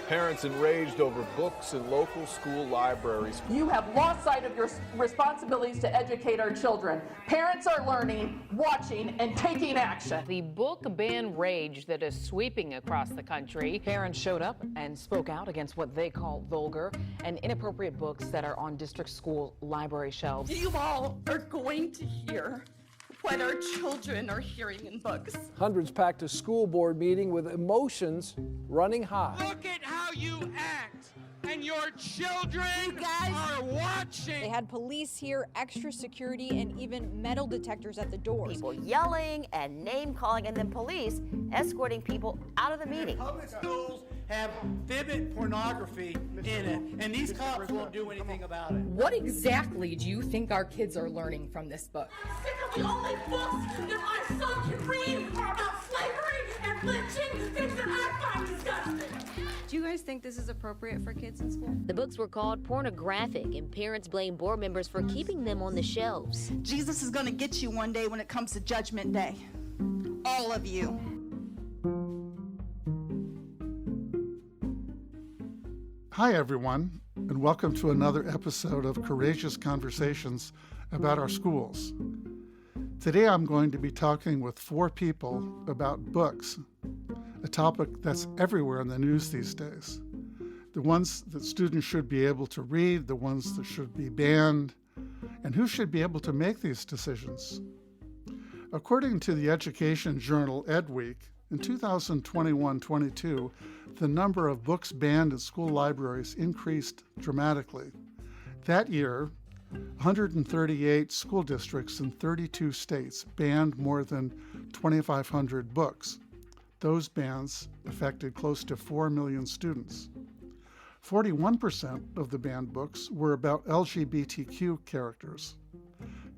Parents enraged over books in local school libraries. You have lost sight of your responsibilities to educate our children. Parents are learning, watching, and taking action. The book ban rage that is sweeping across the country. Parents showed up and spoke out against what they call vulgar and inappropriate books that are on district school library shelves. You all are going to hear what our children are hearing in books. Hundreds packed a school board meeting with emotions running high. Look at how you act, and your children are watching. They had police here, extra security, and even metal detectors at the doors. People yelling and name-calling, and then police escorting people out of the meeting. Public schools have vivid pornography in it, and these cops won't do anything about it. What exactly do you think our kids are learning from this book? The only books that my son can read are about slavery and lynching, things that I find disgusting. Do you guys think this is appropriate for kids in school? The books were called pornographic, and parents blame board members for keeping them on the shelves. Jesus is going to get you one day when it comes to Judgment Day. All of you. Hi, everyone, and welcome to another episode of Courageous Conversations about our schools. Today I'm going to be talking with 4 people about books, a topic that's everywhere in the news these days. The ones that students should be able to read, the ones that should be banned, and who should be able to make these decisions. According to the education journal EdWeek, in 2021-22, the number of books banned in school libraries increased dramatically. That year, 138 school districts in 32 states banned more than 2,500 books. Those bans affected close to 4 million students. 41% of the banned books were about LGBTQ characters.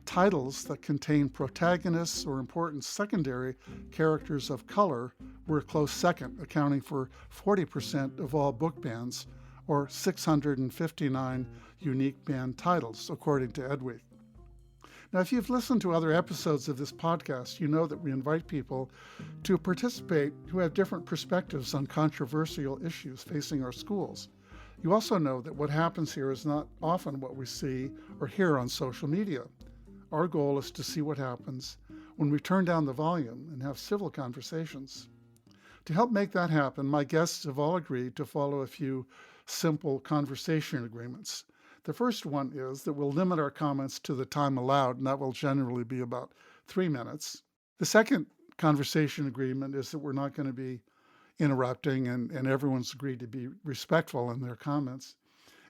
Titles that contain protagonists or important secondary characters of color were a close second, accounting for 40% of all book bans, or 659 unique banned titles, according to EdWeek. Now, if you've listened to other episodes of this podcast, you know that we invite people to participate who have different perspectives on controversial issues facing our schools. You also know that what happens here is not often what we see or hear on social media. Our goal is to see what happens when we turn down the volume and have civil conversations. To help make that happen, my guests have all agreed to follow a few simple conversation agreements. The first one is that we'll limit our comments to the time allowed, and that will generally be about 3 minutes. The second conversation agreement is that we're not going to be interrupting, and everyone's agreed to be respectful in their comments.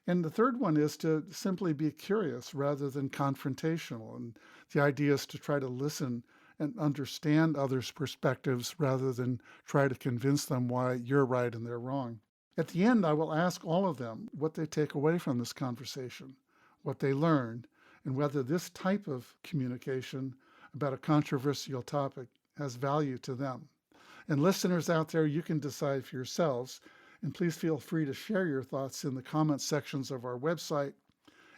And the third one is to simply be curious rather than confrontational. And the idea is to try to listen and understand others' perspectives rather than try to convince them why you're right and they're wrong. At the end, I will ask all of them what they take away from this conversation, what they learned, and whether this type of communication about a controversial topic has value to them. And listeners out there, you can decide for yourselves. And please feel free to share your thoughts in the comment sections of our website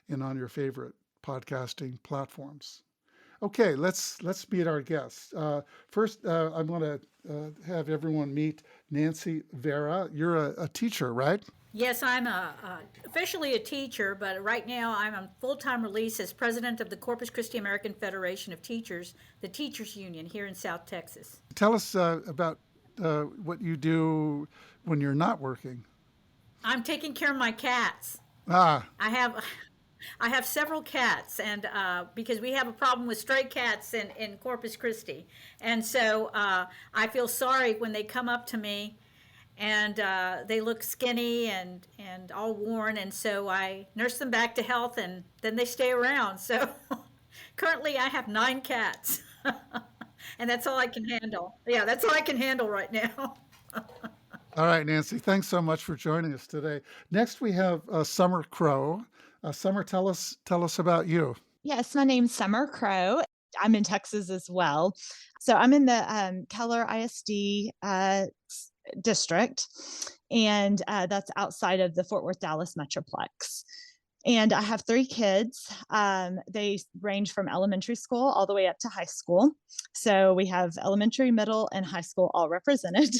and on your favorite podcasting platforms. Okay, let's meet our guests. First, I want to have everyone meet Nancy Vera. You're a teacher, right? Yes, I'm officially a teacher, but right now I'm on full-time release as president of the Corpus Christi American Federation of Teachers, the Teachers Union here in South Texas. Tell us about what you do when you're not working. I'm taking care of my cats. I have several cats, and because we have a problem with stray cats in Corpus Christi, and so I feel sorry when they come up to me and they look skinny and all worn, and so I nurse them back to health, and then they stay around. So currently I have 9 cats. And that's all I can handle. Yeah, that's all I can handle right now. All right, Nancy, thanks so much for joining us today. Next, we have Summer Crow. Summer, tell us about you. Yes, my name's Summer Crow. I'm in Texas as well. So I'm in the Keller ISD district, and that's outside of the Fort Worth, Dallas Metroplex. And I have 3 kids. They range from elementary school all the way up to high school. So we have elementary, middle, and high school all represented.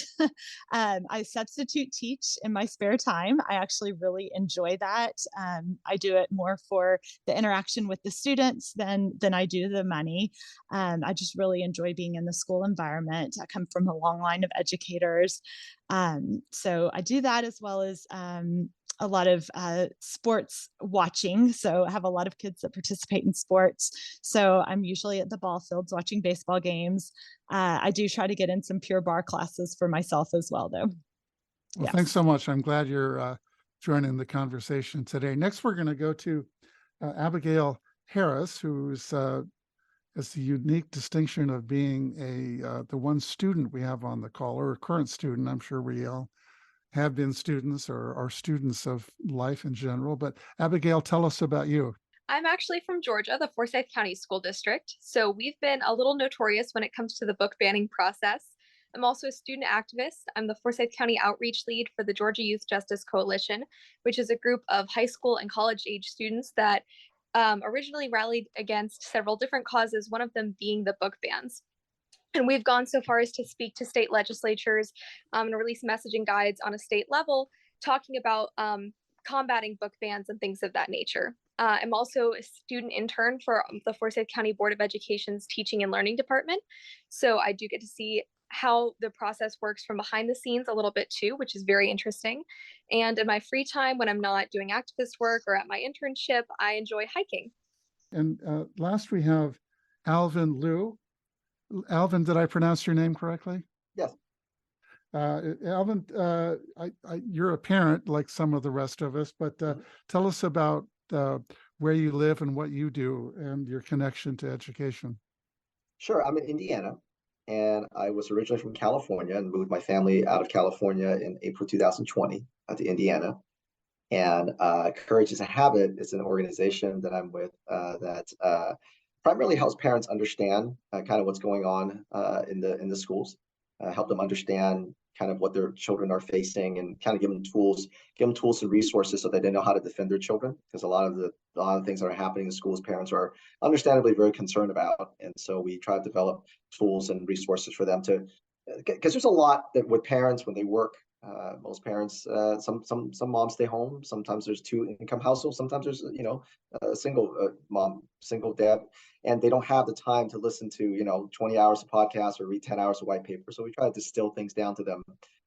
I substitute teach in my spare time. I actually really enjoy that. I do it more for the interaction with the students than I do the money. I just really enjoy being in the school environment. I come from a long line of educators. So I do that, as well as a lot of sports watching. So I have a lot of kids that participate in sports. So I'm usually at the ball fields watching baseball games. I do try to get in some pure barre classes for myself as well, though. Well, Yes. Thanks so much. I'm glad you're joining the conversation today. Next, we're going to go to Abigail Harris, who's has the unique distinction of being the one student we have on the call, or a current student. I'm sure we all have been students or are students of life in general. But Abigail, tell us about you. I'm actually from Georgia, the Forsyth County School District. So we've been a little notorious when it comes to the book banning process. I'm also a student activist. I'm the Forsyth County Outreach Lead for the Georgia Youth Justice Coalition, which is a group of high school and college age students that originally rallied against several different causes, one of them being the book bans. And we've gone so far as to speak to state legislatures and release messaging guides on a state level, talking about combating book bans and things of that nature. I'm also a student intern for the Forsyth County Board of Education's Teaching and Learning Department. So I do get to see how the process works from behind the scenes a little bit too, which is very interesting. And in my free time, when I'm not doing activist work or at my internship, I enjoy hiking. And last, we have Alvin Liu. Alvin, did I pronounce your name correctly? Yes. Alvin, you're a parent like some of the rest of us, but tell us about where you live and what you do and your connection to education. Sure. I'm in Indiana, and I was originally from California and moved my family out of California in April 2020 to Indiana. And Courage is a Habit is an organization that I'm with that primarily helps parents understand kind of what's going on in the schools, help them understand kind of what their children are facing, and kind of give them tools and resources so that they know how to defend their children. Because a lot of the things that are happening in schools, parents are understandably very concerned about, and so we try to develop tools and resources for them to. Because there's a lot that with parents when they work. Most parents, some moms stay home. Sometimes there's 2-income households. Sometimes there's a single mom, single dad, and they don't have the time to listen to 20 hours of podcasts or read 10 hours of white paper. So we try to distill things down to them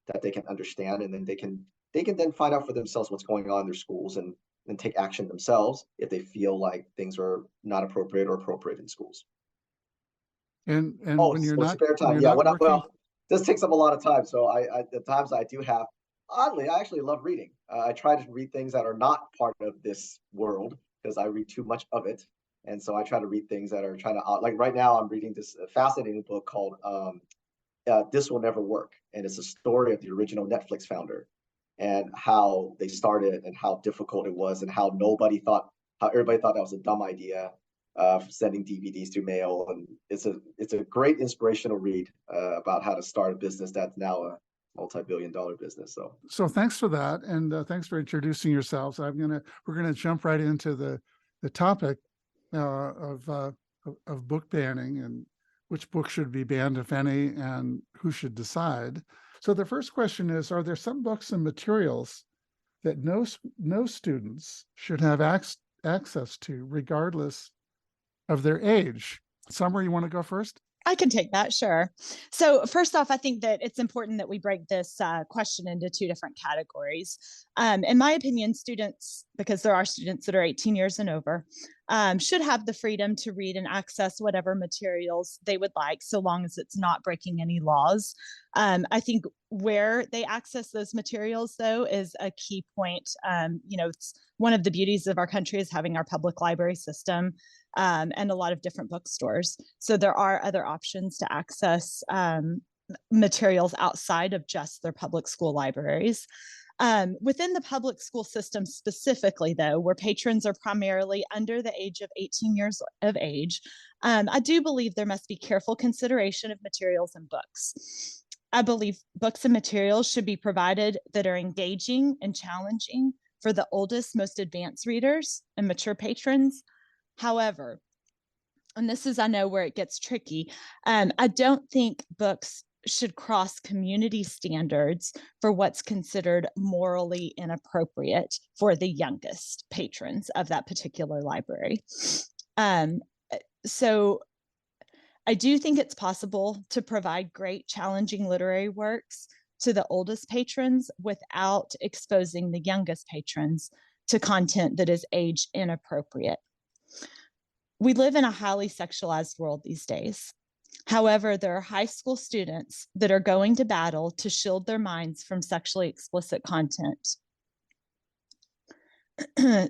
that they can understand, and then they can then find out for themselves what's going on in their schools and take action themselves if they feel like things are not appropriate or appropriate in schools. And when you're not spare time, this takes up a lot of time. So the times I do have, oddly, I actually love reading. I try to read things that are not part of this world because I read too much of it. And so I try to read things that are trying to, like right now I'm reading this fascinating book called This Will Never Work. And it's a story of the original Netflix founder and how they started and how difficult it was and how everybody thought that was a dumb idea. Sending DVDs through mail, and it's a great inspirational read about how to start a business that's now a multi-billion-dollar business. So thanks for that, and thanks for introducing yourselves. We're gonna jump right into the topic of book banning and which books should be banned, if any, and who should decide. So the first question is: are there some books and materials that no students should have access to, regardless of their age? Summer, you want to go first? I can take that, sure. So first off, I think that it's important that we break this question into 2 different categories. In my opinion, students, because there are students that are 18 years and over, should have the freedom to read and access whatever materials they would like, so long as it's not breaking any laws. I think where they access those materials, though, is a key point. It's one of the beauties of our country is having our public library system. And a lot of different bookstores. So there are other options to access materials outside of just their public school libraries. Within the public school system specifically, though, where patrons are primarily under the age of 18 years of age, I do believe there must be careful consideration of materials and books. I believe books and materials should be provided that are engaging and challenging, for the oldest, most advanced readers and mature patrons. However, and this is, I know, where it gets tricky, I don't think books should cross community standards for what's considered morally inappropriate for the youngest patrons of that particular library. So I do think it's possible to provide great, challenging literary works to the oldest patrons without exposing the youngest patrons to content that is age inappropriate. We live in a highly sexualized world these days. However, there are high school students that are going to battle to shield their minds from sexually explicit content.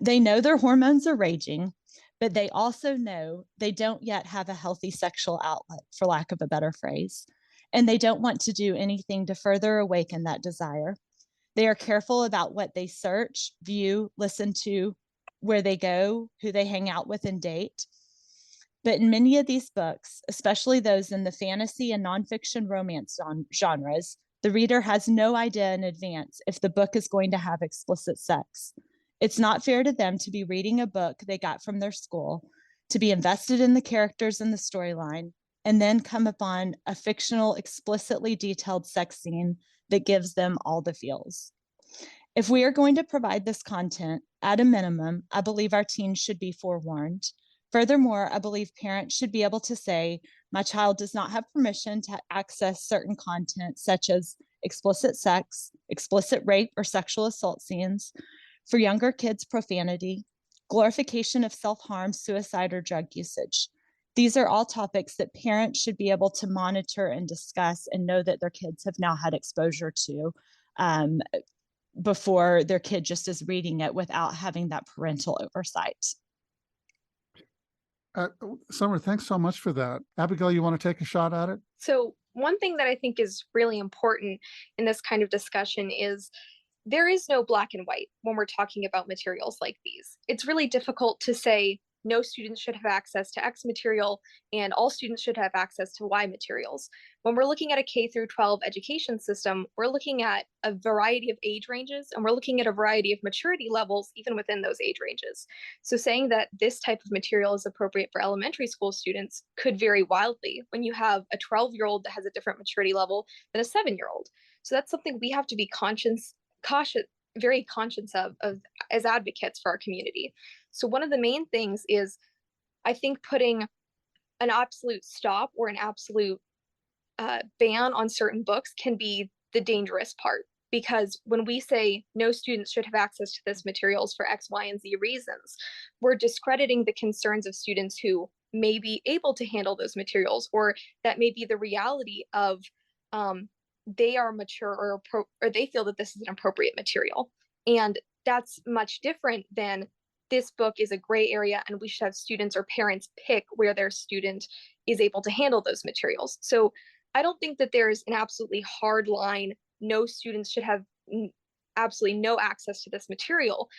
They know their hormones are raging, but they also know they don't yet have a healthy sexual outlet, for lack of a better phrase, and they don't want to do anything to further awaken that desire. They are careful about what they search, view, listen to, where they go, who they hang out with and date. But in many of these books, especially those in the fantasy and nonfiction romance genres, the reader has no idea in advance if the book is going to have explicit sex. It's not fair to them to be reading a book they got from their school, to be invested in the characters and the storyline, and then come upon a fictional, explicitly detailed sex scene that gives them all the feels. If we are going to provide this content, at a minimum, I believe our teens should be forewarned. Furthermore, I believe parents should be able to say, my child does not have permission to access certain content such as explicit sex, explicit rape or sexual assault scenes, for younger kids, profanity, glorification of self-harm, suicide, or drug usage. These are all topics that parents should be able to monitor and discuss and know that their kids have now had exposure to before their kid just is reading it without having that parental oversight. Summer, thanks so much for that. Abigail, you want to take a shot at it? So one thing that I think is really important in this kind of discussion is there is no black and white when we're talking about materials like these. It's really difficult to say no students should have access to X material and all students should have access to Y materials. When we're looking at a K through 12 education system, we're looking at a variety of age ranges and we're looking at a variety of maturity levels even within those age ranges. So saying that this type of material is appropriate for elementary school students could vary wildly when you have a 12-year-old that has a different maturity level than a 7-year-old. So that's something we have to be very conscious of as advocates for our community. So one of the main things is, I think, putting an absolute stop or an absolute ban on certain books can be the dangerous part. Because when we say no students should have access to this materials for X, Y, and Z reasons, we're discrediting the concerns of students who may be able to handle those materials, or that may be the reality of they are mature or they feel that this is an appropriate material. And that's much different than this book is a gray area and we should have students or parents pick where their student is able to handle those materials. So I don't think that there's an absolutely hard line, no students should have absolutely no access to this material.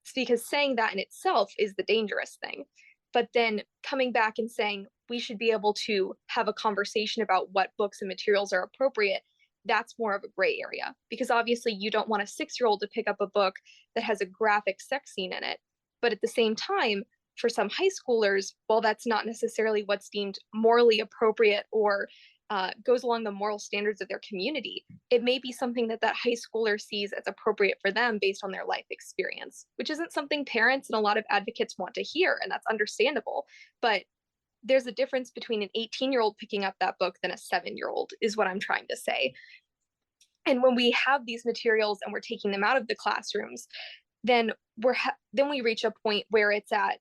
It's because saying that in itself is the dangerous thing. But then coming back and saying we should be able to have a conversation about what books and materials are appropriate, that's more of a gray area, because obviously you don't want a 6-year-old to pick up a book that has a graphic sex scene in it. But at the same time, for some high schoolers, while that's not necessarily what's deemed morally appropriate or goes along the moral standards of their community, it may be something that that high schooler sees as appropriate for them based on their life experience, which isn't something parents and a lot of advocates want to hear, and that's understandable. But there's a difference between an 18-year-old picking up that book than a 7-year-old, is what I'm trying to say. And when we have these materials and we're taking them out of the classrooms, then we reach a point where it's at,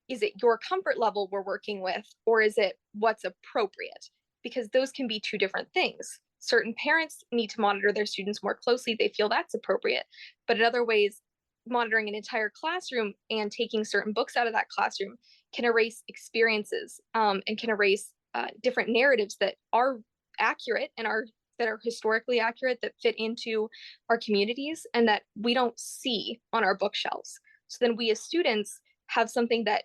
is it your comfort level we're working with, or is it what's appropriate? Because those can be two different things. Certain parents need to monitor their students more closely. They feel that's appropriate. But in other ways, monitoring an entire classroom and taking certain books out of that classroom can erase experiences and can erase different narratives that are accurate and that are historically accurate, that fit into our communities and that we don't see on our bookshelves. So then we as students have something that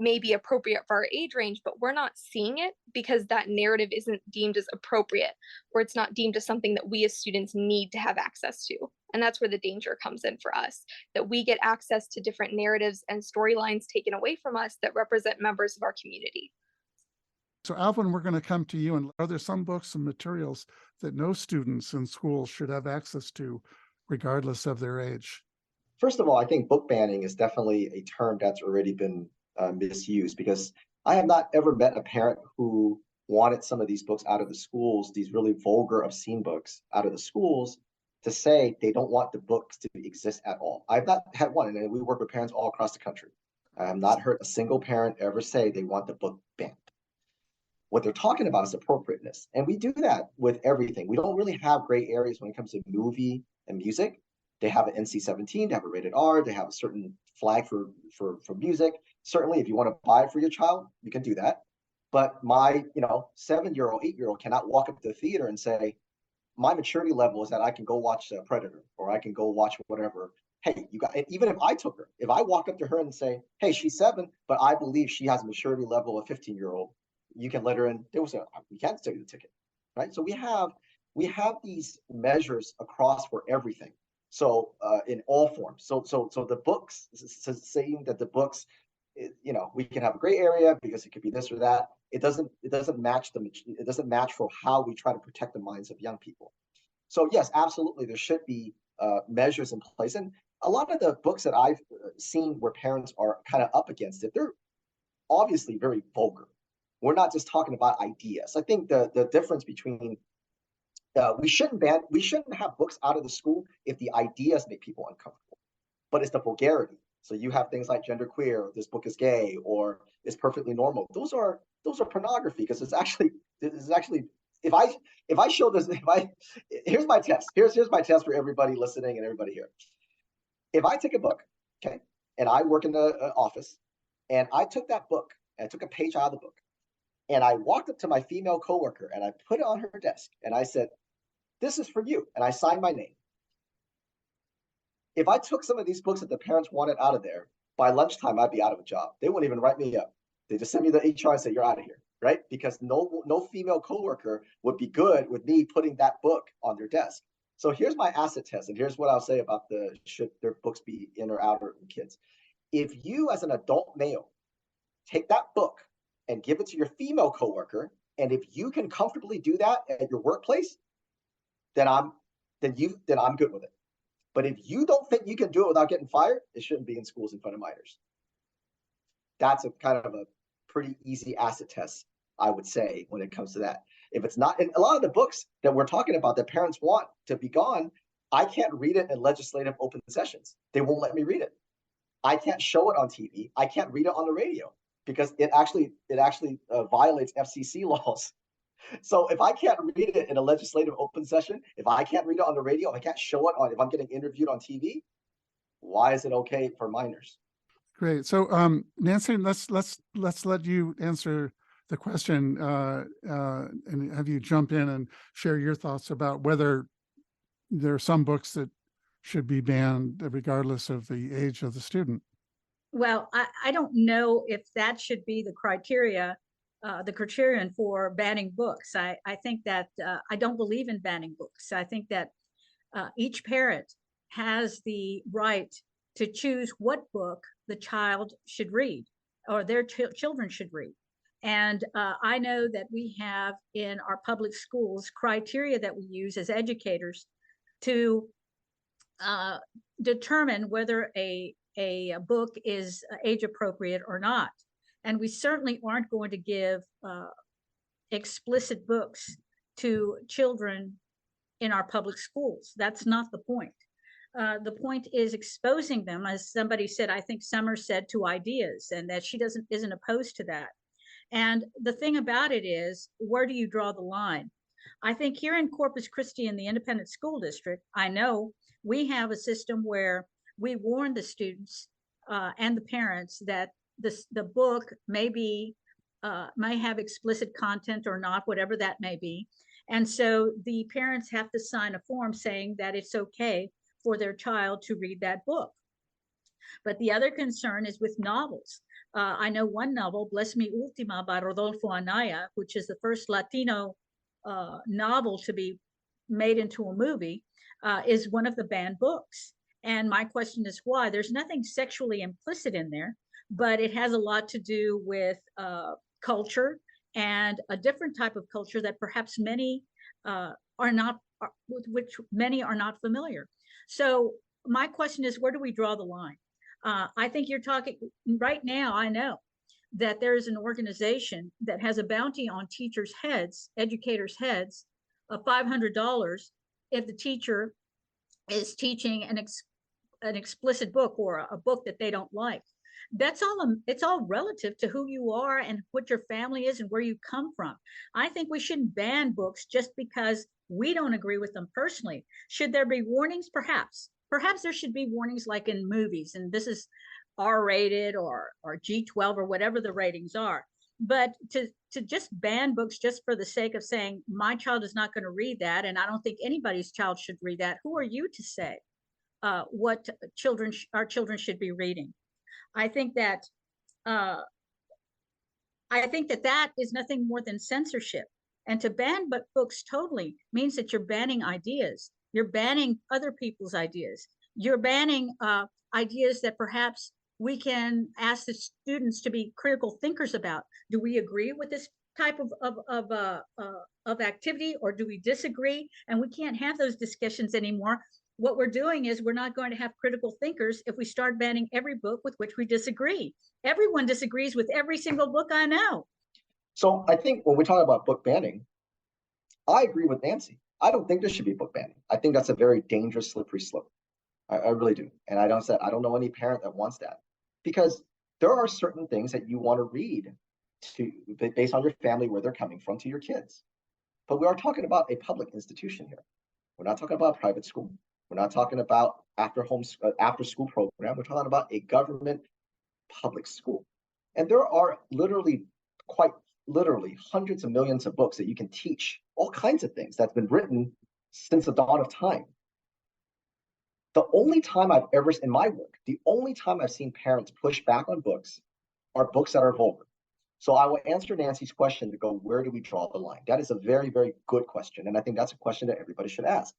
may be appropriate for our age range, but we're not seeing it because that narrative isn't deemed as appropriate, or it's not deemed as something that we as students need to have access to. And that's where the danger comes in for us, that we get access to different narratives and storylines taken away from us that represent members of our community. So Alvin, we're going to come to you. And are there some books and materials that no students in schools should have access to, regardless of their age? First of all, I think book banning is definitely a term that's already been misused, because I have not ever met a parent who wanted some of these books out of the schools, these really vulgar, obscene books out of the schools, to say they don't want the books to exist at all. I've not had one, and we work with parents all across the country. I have not heard a single parent ever say they want the book banned. What they're talking about is appropriateness. And we do that with everything. We don't really have gray areas when it comes to movie and music. They have an NC-17, they have a rated R, they have a certain flag for music. Certainly, if you want to buy it for your child, you can do that. But my 7-year-old, 8-year-old cannot walk up to the theater and say, my maturity level is that I can go watch Predator, or I can go watch whatever. Hey, you got, even if I took her, if I walk up to her and say, hey, she's 7, but I believe she has a maturity level of 15-year-old, you can let her in. They will say, we can't take the ticket, right? So we have these measures across for everything. So in all forms. So the books, saying that the books, we can have a gray area because it could be this or that. It doesn't match it doesn't match for how we try to protect the minds of young people. So yes, absolutely, there should be measures in place. And a lot of the books that I've seen where parents are kind of up against it, they're obviously very vulgar. We're not just talking about ideas. I think the difference between we shouldn't have books out of the school if the ideas make people uncomfortable, but it's the vulgarity. So you have things like genderqueer, this book is gay, or it's perfectly normal. Those are pornography, because it's actually if I show this, here's my test. Here's my test for everybody listening and everybody here. If I take a book, okay, and I work in the office, and I took that book and I took a page out of the book, and I walked up to my female coworker and I put it on her desk and I said, this is for you. And I signed my name. If I took some of these books that the parents wanted out of there, by lunchtime, I'd be out of a job. They wouldn't even write me up. They just send me the HR and say, you're out of here, right? Because no female coworker would be good with me putting that book on their desk. So here's my acid test. And here's what I'll say about should their books be in or out, or kids. If you as an adult male take that book and give it to your female coworker, and if you can comfortably do that at your workplace, then I'm good with it. But if you don't think you can do it without getting fired, it shouldn't be in schools in front of minors. That's a kind of a pretty easy acid test, I would say, when it comes to that. If it's not, and a lot of the books that we're talking about that parents want to be gone, I can't read it in legislative open sessions. They won't let me read it. I can't show it on TV. I can't read it on the radio, because it actually violates FCC laws. So if I can't read it in a legislative open session, if I can't read it on the radio, if I can't show it if I'm getting interviewed on TV, why is it okay for minors? Great. So Nancy, let's let you answer the question and have you jump in and share your thoughts about whether there are some books that should be banned regardless of the age of the student. Well, I don't know if that should be the criterion for banning books. I think that I don't believe in banning books. I think that each parent has the right to choose what book the child should read, or their children should read. And I know that we have in our public schools criteria that we use as educators to determine whether a book is age appropriate or not. And we certainly aren't going to give explicit books to children in our public schools. That's not the point. The point is exposing them, as somebody said, I think Summer said, to ideas, and that she isn't opposed to that. And the thing about it is, where do you draw the line? I think here in Corpus Christi in the independent school district, I know we have a system where we warn the students and the parents that the book may have explicit content or not, whatever that may be. And so the parents have to sign a form saying that it's okay for their child to read that book. But the other concern is with novels. I know one novel, Bless Me Ultima by Rodolfo Anaya, which is the first Latino novel to be made into a movie. is one of the banned books. And my question is why? There's nothing sexually implicit in there, but it has a lot to do with culture, and a different type of culture that perhaps many with which many are not familiar. So my question is, where do we draw the line? I think you're talking right now. I know that there is an organization that has a bounty on teachers' heads, educators' heads, of $500 if the teacher is teaching an explicit book or a book that they don't like. That's all. It's all relative to who you are and what your family is and where you come from. I think we shouldn't ban books just because we don't agree with them personally. Should there be warnings? Perhaps there should be warnings like in movies, and this is R-rated or G12 or whatever the ratings are. But to just ban books just for the sake of saying my child is not going to read that, and I don't think anybody's child should read that. Who are you to say what our children should be reading? I think that that is nothing more than censorship. And to ban books totally means that you're banning ideas. You're banning other people's ideas. You're banning ideas that perhaps we can ask the students to be critical thinkers about. Do we agree with this type of activity, or do we disagree? And we can't have those discussions anymore. What we're doing is we're not going to have critical thinkers if we start banning every book with which we disagree. Everyone disagrees with every single book I know. So I think when we talk about book banning, I agree with Nancy. I don't think there should be book banning. I think that's a very dangerous, slippery slope. I really do. And I don't know any parent that wants that, because there are certain things that you want to read based on your family, where they're coming from, to your kids. But we are talking about a public institution here. We're not talking about a private school. We're not talking about after school program. We're talking about a government public school. And there are quite literally hundreds of millions of books that you can teach all kinds of things that's been written since the dawn of time. The only time in my work, the only time I've seen parents push back on books are books that are vulgar. So I will answer Nancy's question to go, where do we draw the line? That is a very, very good question. And I think that's a question that everybody should ask.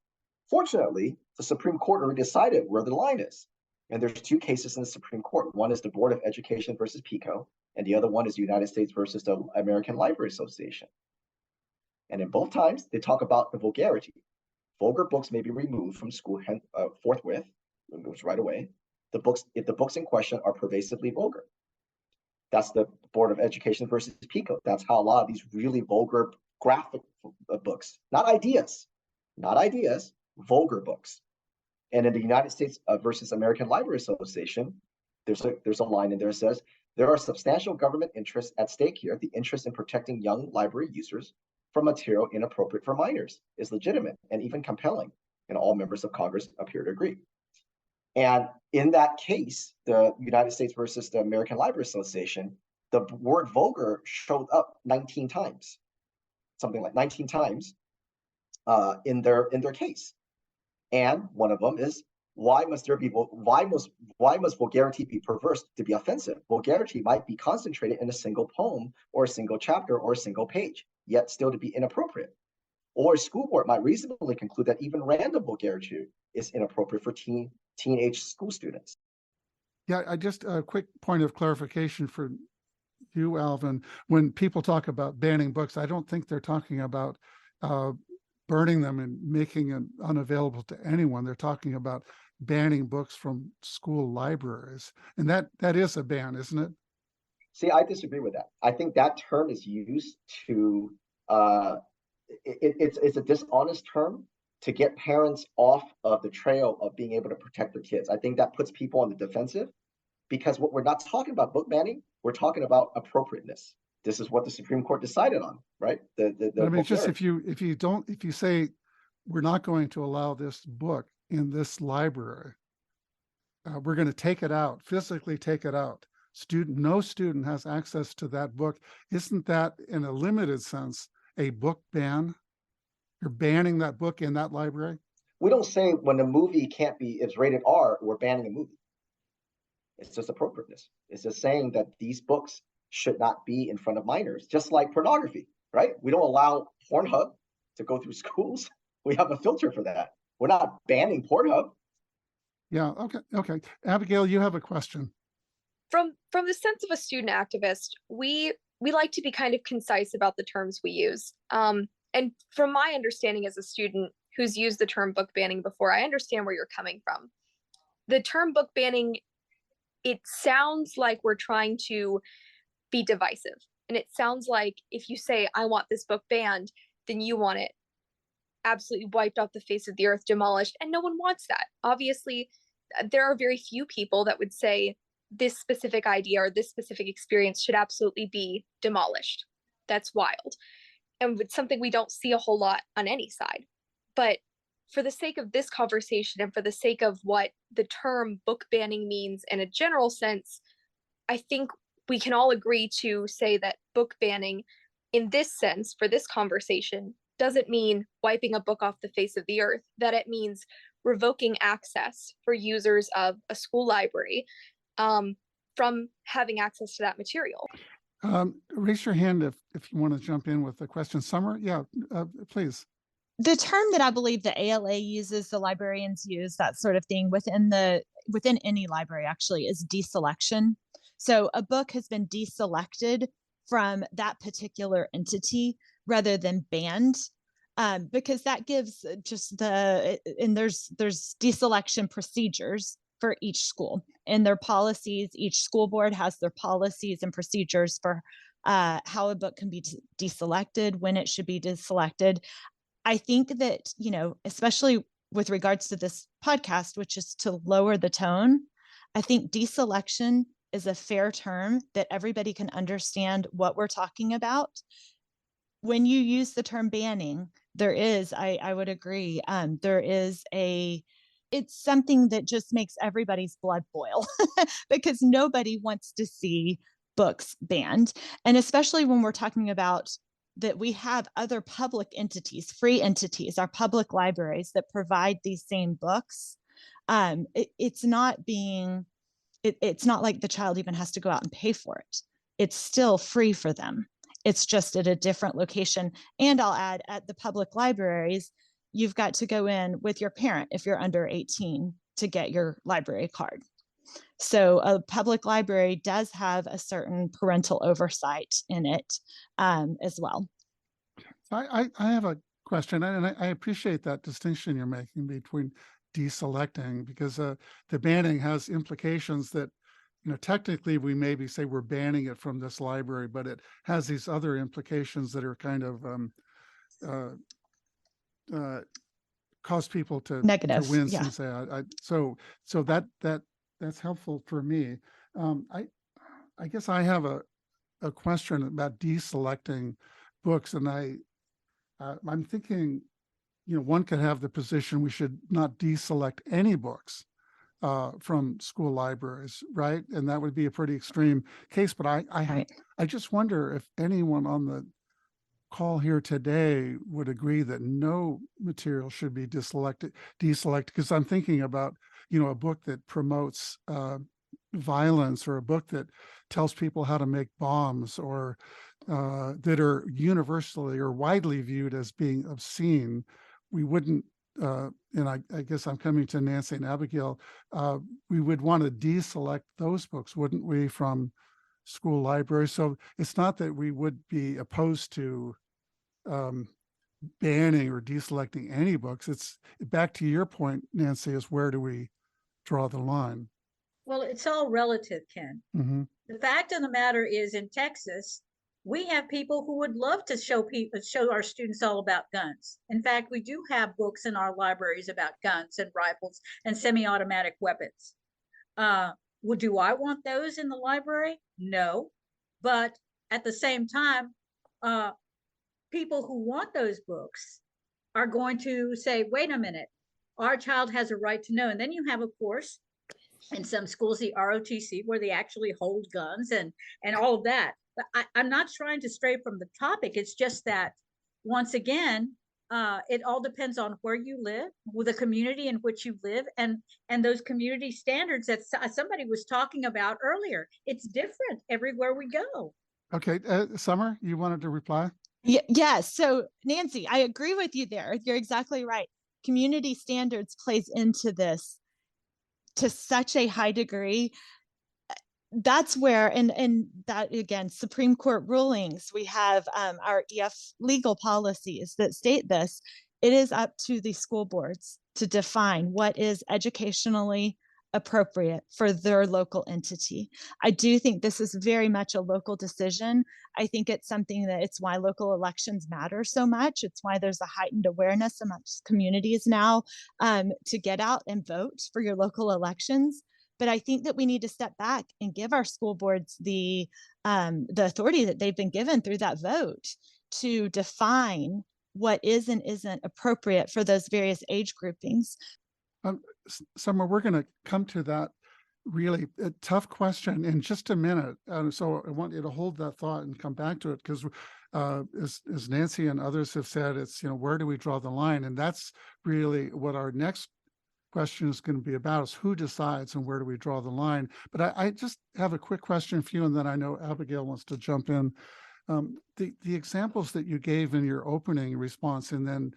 Fortunately, the Supreme Court already decided where the line is. And there's two cases in the Supreme Court. One is the Board of Education versus PICO, and the other one is the United States versus the American Library Association. And in both times, they talk about the vulgarity. Vulgar books may be removed from school forthwith, removed right away, if the books in question are pervasively vulgar. That's the Board of Education versus PICO. That's how a lot of these really vulgar graphic books, not ideas, vulgar books. And in the United States versus American Library Association, there's a line in there that says, there are substantial government interests at stake here. The interest in protecting young library users from material inappropriate for minors is legitimate and even compelling, and all members of Congress appear to agree. And in that case, the United States versus the American Library Association, the word vulgar showed up 19 times, something like 19 times in their case. And one of them is, why must vulgarity be perverse to be offensive? Vulgarity might be concentrated in a single poem or a single chapter or a single page, yet still to be inappropriate. Or a school board might reasonably conclude that even random vulgarity is inappropriate for teenage school students. Yeah, I just a quick point of clarification for you, Alvin. When people talk about banning books, I don't think they're talking about burning them and making them unavailable to anyone. They're talking about banning books from school libraries. And that is a ban, isn't it? See, I disagree with that. I think that term is used to, it's a dishonest term to get parents off of the trail of being able to protect their kids. I think that puts people on the defensive, because what we're not talking about book banning, we're talking about appropriateness. This is what the Supreme Court decided on, right? I mean, just if you say we're not going to allow this book in this library, we're going to take it out, physically take it out. No student has access to that book. Isn't that, in a limited sense, a book ban? You're banning that book in that library? We don't say when a movie it's rated R, we're banning a movie. It's just appropriateness. It's just saying that these books should not be in front of minors, just like pornography, right? We don't allow Pornhub to go through schools. We have a filter for that. We're not banning Pornhub. Yeah. Okay. Abigail, you have a question. From the sense of a student activist, we like to be kind of concise about the terms we use. And from my understanding as a student who's used the term book banning before, I understand where you're coming from. The term book banning, it sounds like we're trying to be divisive. And it sounds like if you say, I want this book banned, then you want it absolutely wiped off the face of the earth, demolished, and no one wants that. Obviously, there are very few people that would say this specific idea or this specific experience should absolutely be demolished. That's wild. And it's something we don't see a whole lot on any side. But for the sake of this conversation and for the sake of what the term book banning means in a general sense, I think we can all agree to say that book banning in this sense, for this conversation, doesn't mean wiping a book off the face of the earth, that it means revoking access for users of a school library from having access to that material. Raise your hand if you want to jump in with a question. Summer, yeah, please. The term that I believe the ALA uses, the librarians use, that sort of thing within any library actually, is deselection. So a book has been deselected from that particular entity rather than banned, because that gives just and there's deselection procedures for each school and their policies. Each school board has their policies and procedures for how a book can be deselected, when it should be deselected. I think that, especially with regards to this podcast, which is to lower the tone, I think deselection is a fair term that everybody can understand what we're talking about. When you use the term banning, there is, I would agree, it's something that just makes everybody's blood boil because nobody wants to see books banned. And especially when we're talking about that we have other public entities, free entities, our public libraries that provide these same books. It's not like the child even has to go out and pay for it. It's still free for them. It's just at a different location. And I'll add, at the public libraries, you've got to go in with your parent if you're under 18 to get your library card. So a public library does have a certain parental oversight in it as well. I have a question, and I appreciate that distinction you're making between deselecting, because the banning has implications that, technically we maybe say we're banning it from this library, but it has these other implications that are kind of cause people to negative, wince yeah. and say, so that's helpful for me. I guess I have a question about deselecting books, and I'm thinking, one could have the position we should not deselect any books from school libraries, right? And that would be a pretty extreme case. But I just wonder if anyone on the call here today would agree that no material should be deselected, because I'm thinking about, a book that promotes violence, or a book that tells people how to make bombs, or that are universally or widely viewed as being obscene. We wouldn't, and I guess I'm coming to Nancy and Abigail, we would want to deselect those books, wouldn't we, from school libraries? So it's not that we would be opposed to banning or deselecting any books. It's back to your point, Nancy, is where do we draw the line? Well, it's all relative, Ken. Mm-hmm. The fact of the matter is, in Texas, we have people who would love to show our students all about guns. In fact, we do have books in our libraries about guns and rifles and semi-automatic weapons. Do I want those in the library? No. But at the same time, people who want those books are going to say, wait a minute, our child has a right to know. And then you have, of course, in some schools, the ROTC, where they actually hold guns and all of that. But I'm not trying to stray from the topic. It's just that, once again, it all depends on where you live, with the community in which you live, and those community standards that somebody was talking about earlier. It's different everywhere we go. Okay, Summer, you wanted to reply? Yeah. So Nancy, I agree with you there. You're exactly right. community standards plays into this to such a high degree. That's where, and that again, Supreme Court rulings, we have our EF legal policies that state this. It is up to the school boards to define what is educationally appropriate for their local entity. I do think this is very much a local decision. I think it's something that it's why local elections matter so much. It's why there's a heightened awareness amongst communities now to get out and vote for your local elections. But I think that we need to step back and give our school boards the authority that they've been given through that vote to define what is and isn't appropriate for those various age groupings. Summer, we're going to come to that really tough question in just a minute. So I want you to hold that thought and come back to it, because as Nancy and others have said, it's, where do we draw the line? And that's really what our next question is going to be about, is who decides and where do we draw the line? But I just have a quick question for you, and then I know Abigail wants to jump in. The examples that you gave in your opening response, and then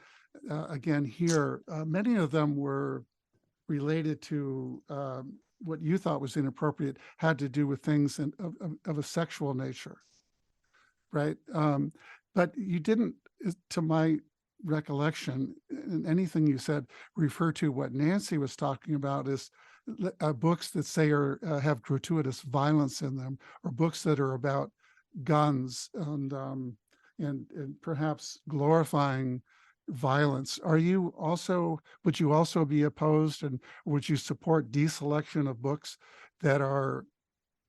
again here, many of them were related to what you thought was inappropriate, had to do with things of a sexual nature, right? But you didn't, to my recollection, in anything you said, refer to what Nancy was talking about is books that say or have gratuitous violence in them, or books that are about guns and perhaps glorifying violence. Would you also be opposed, and would you support deselection of books that are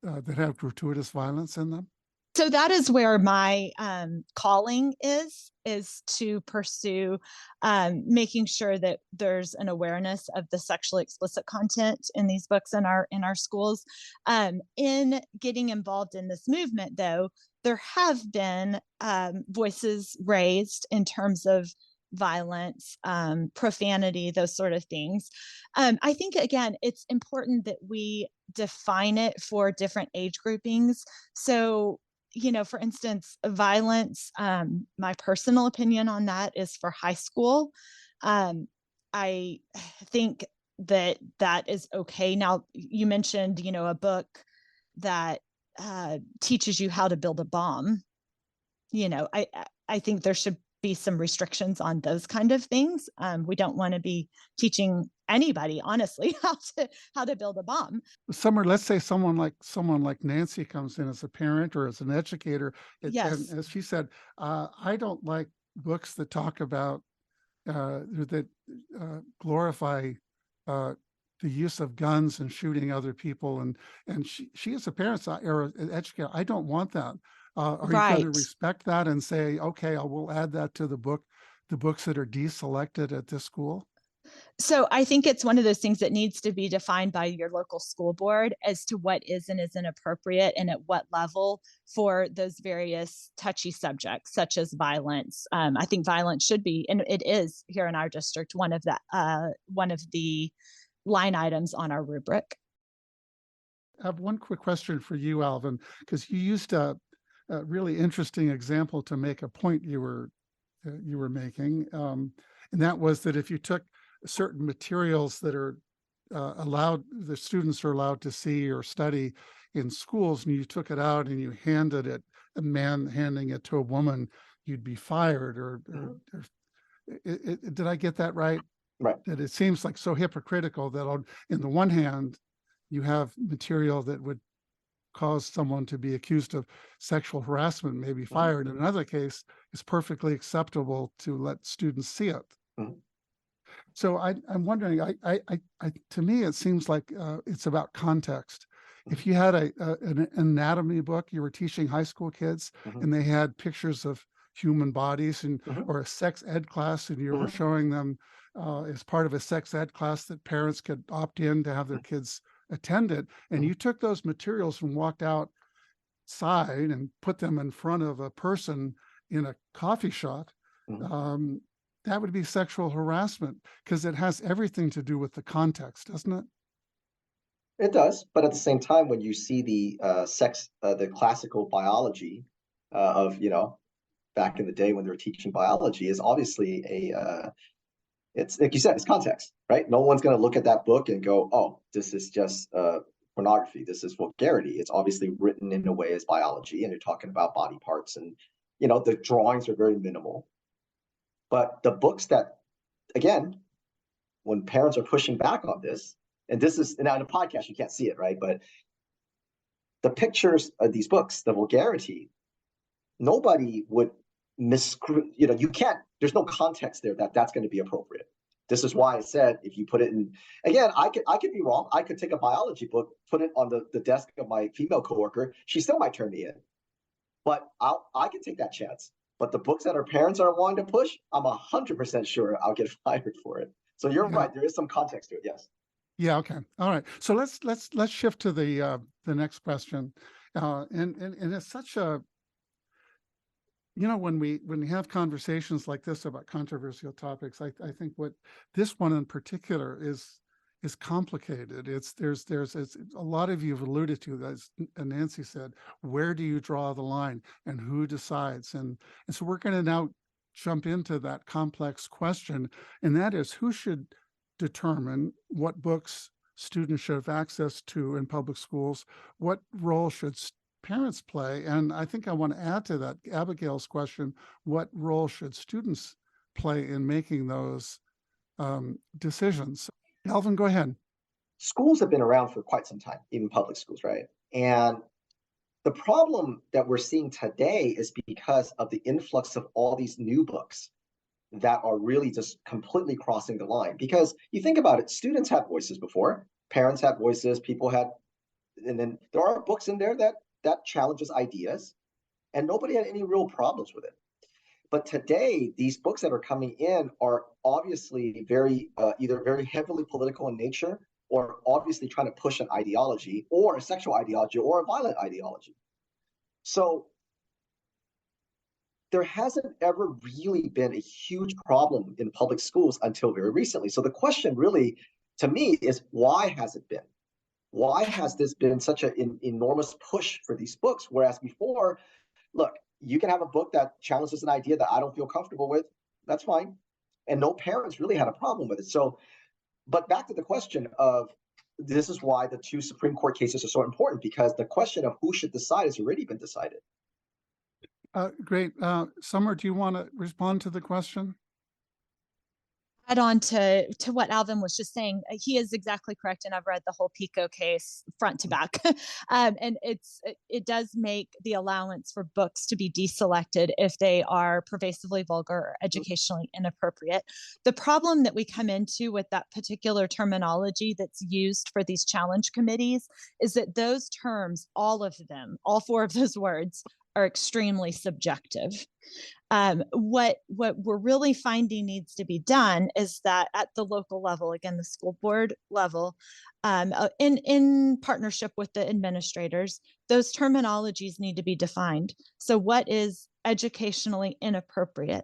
that have gratuitous violence in them? So that is where my calling is to pursue making sure that there's an awareness of the sexually explicit content in these books in our schools. In getting involved in this movement, though, there have been voices raised in terms of violence, profanity, those sort of things. I think, again, it's important that we define it for different age groupings. So, for instance, violence, my personal opinion on that is for high school. I think that is okay. Now, you mentioned, a book that teaches you how to build a bomb. I think there should be some restrictions on those kind of things. We don't want to be teaching anybody, honestly, how to build a bomb. Summer, let's say someone like Nancy comes in as a parent or as an educator, yes. And as she said, I don't like books that talk about that glorify the use of guns and shooting other people, and she as a parent or an educator, I don't want that. Are you going to respect that and say, okay, I will add that to the books that are deselected at this school? So I think it's one of those things that needs to be defined by your local school board as to what is and isn't appropriate, and at what level for those various touchy subjects, such as violence. I think violence should be, and it is here in our district, one of the line items on our rubric. I have one quick question for you, Alvin, because you used a really interesting example to make a point you were making, and that was that if you took certain materials that are the students are allowed to see or study in schools, and you took it out and you handed it, a man handing it to a woman, you'd be fired. Or did I get that right? Right. That it seems like so hypocritical that on the one hand, you have material that would cause someone to be accused of sexual harassment, maybe fired. In another case, it's perfectly acceptable to let students see it. So I'm wondering, to me, it seems like it's about context. If you had an anatomy book, you were teaching high school kids, and they had pictures of human bodies, or a sex ed class, and you were showing them as part of a sex ed class that parents could opt in to have their kids attend it, and you took those materials and walked outside and put them in front of a person in a coffee shop, that would be sexual harassment, because it has everything to do with the context, doesn't it? It does, but at the same time, when you see the the classical biology of back in the day when they were teaching biology, is obviously It's like you said, it's context, right? No one's going to look at that book and go, oh, this is just pornography. This is vulgarity. It's obviously written in a way as biology, and you're talking about body parts, and the drawings are very minimal. But the books that, again, when parents are pushing back on this, and this is now in a podcast, you can't see it, right? But the pictures of these books, the vulgarity, nobody would you can't, there's no context there that's going to be appropriate. This is why I said, if you put it in, again, I could be wrong. I could take a biology book, put it on the desk of my female coworker. She still might turn me in, but I can take that chance. But the books that our parents are wanting to push, I'm 100% sure I'll get fired for it. So you're right. There is some context to it. Yes. Yeah. Okay. All right. So let's shift to the next question, and it's such a, when we have conversations like this about controversial topics, I think what this one in particular is complicated. There's a lot of you have alluded to, as Nancy said, where do you draw the line and who decides? And so we're going to now jump into that complex question, and that is, who should determine what books students should have access to in public schools? What role should parents play? And I think I want to add to that Abigail's question, what role should students play in making those decisions? Alvin, go ahead. Schools have been around for quite some time, even public schools, right? And the problem that we're seeing today is because of the influx of all these new books that are really just completely crossing the line. Because you think about it, students had voices before, parents had voices, people had, and then there are books in there that challenges ideas, and nobody had any real problems with it. But today, these books that are coming in are obviously very either very heavily political in nature, or obviously trying to push an ideology, or a sexual ideology, or a violent ideology. So there hasn't ever really been a huge problem in public schools until very recently. So the question really, to me, is why has it been? Why has this been such an enormous push for these books? Whereas before, look, you can have a book that challenges an idea that I don't feel comfortable with. That's fine. And no parents really had a problem with it. So, but back to the question of, this is why the 2 Supreme Court cases are so important, because the question of who should decide has already been decided. Great. Summer, do you want to respond to the question? Add on to what Alvin was just saying. He is exactly correct, and I've read the whole PICO case front to back. And it does make the allowance for books to be deselected if they are pervasively vulgar or educationally inappropriate. The problem that we come into with that particular terminology that's used for these challenge committees is that those terms, all of them, all 4 of those words, are extremely subjective. What we're really finding needs to be done is that at the local level, again, the school board level, in partnership with the administrators, those terminologies need to be defined. So what is educationally inappropriate?